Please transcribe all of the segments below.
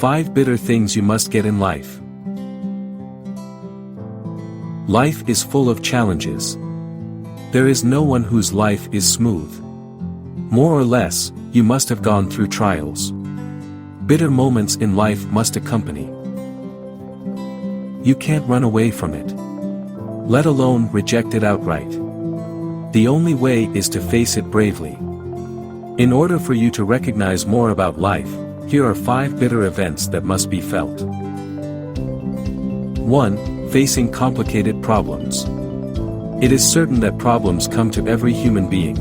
5 bitter things you must get in life. Life is full of challenges. There is no one whose life is smooth. More or less, you must have gone through trials. Bitter moments in life must accompany. You can't run away from it, let alone reject it outright. The only way is to face it bravely. In order for you to recognize more about life, here are 5 bitter events that must be felt. 1. Facing complicated problems. It is certain that problems come to every human being.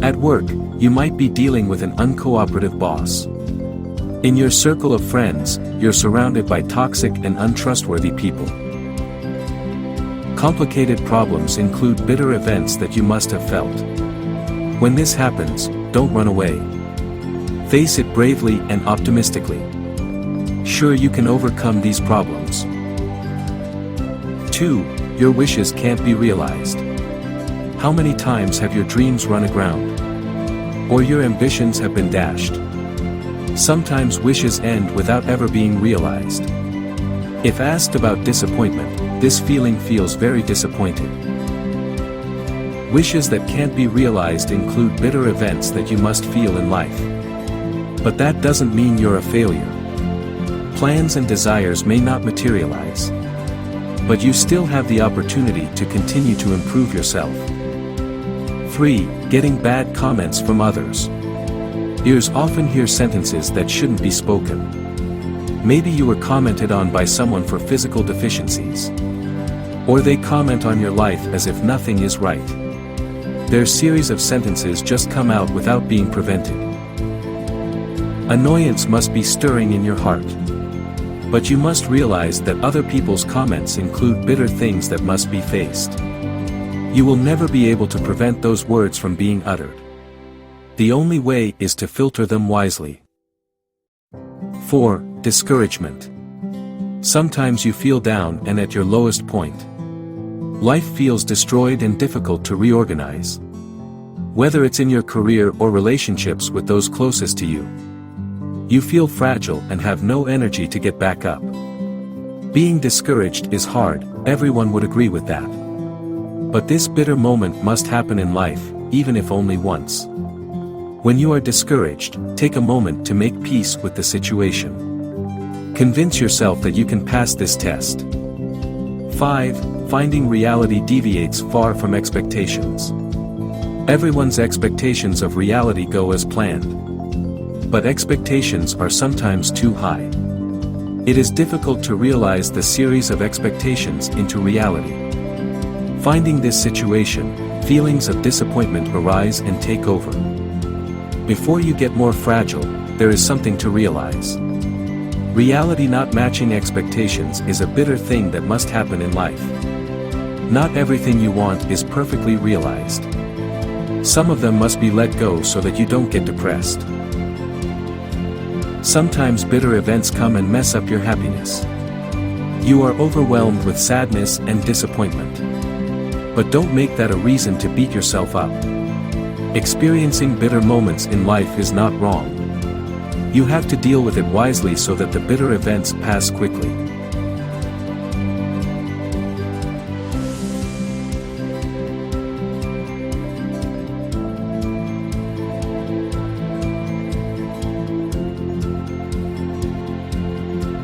At work, you might be dealing with an uncooperative boss. In your circle of friends, you're surrounded by toxic and untrustworthy people. Complicated problems include bitter events that you must have felt. When this happens, don't run away. Face it bravely and optimistically. Sure, you can overcome these problems. 2. Your wishes can't be realized. How many times have your dreams run aground? Or your ambitions have been dashed? Sometimes wishes end without ever being realized. If asked about disappointment, this feeling feels very disappointed. Wishes that can't be realized include bitter events that you must feel in life. But that doesn't mean you're a failure. Plans and desires may not materialize, but you still have the opportunity to continue to improve yourself. 3. Getting bad comments from others. Ears often hear sentences that shouldn't be spoken. Maybe you were commented on by someone for physical deficiencies. Or they comment on your life as if nothing is right. Their series of sentences just come out without being prevented. Annoyance must be stirring in your heart. But you must realize that other people's comments include bitter things that must be faced. You will never be able to prevent those words from being uttered. The only way is to filter them wisely. 4. Discouragement. Sometimes you feel down and at your lowest point. Life feels destroyed and difficult to reorganize. Whether it's in your career or relationships with those closest to you. You feel fragile and have no energy to get back up. Being discouraged is hard, everyone would agree with that. But this bitter moment must happen in life, even if only once. When you are discouraged, take a moment to make peace with the situation. Convince yourself that you can pass this test. 5. Finding reality deviates far from expectations. Everyone's expectations of reality go as planned. But expectations are sometimes too high. It is difficult to realize the series of expectations into reality. Finding this situation, feelings of disappointment arise and take over. Before you get more fragile, there is something to realize. Reality not matching expectations is a bitter thing that must happen in life. Not everything you want is perfectly realized. Some of them must be let go so that you don't get depressed. Sometimes bitter events come and mess up your happiness. You are overwhelmed with sadness and disappointment. But don't make that a reason to beat yourself up. Experiencing bitter moments in life is not wrong. You have to deal with it wisely so that the bitter events pass quickly.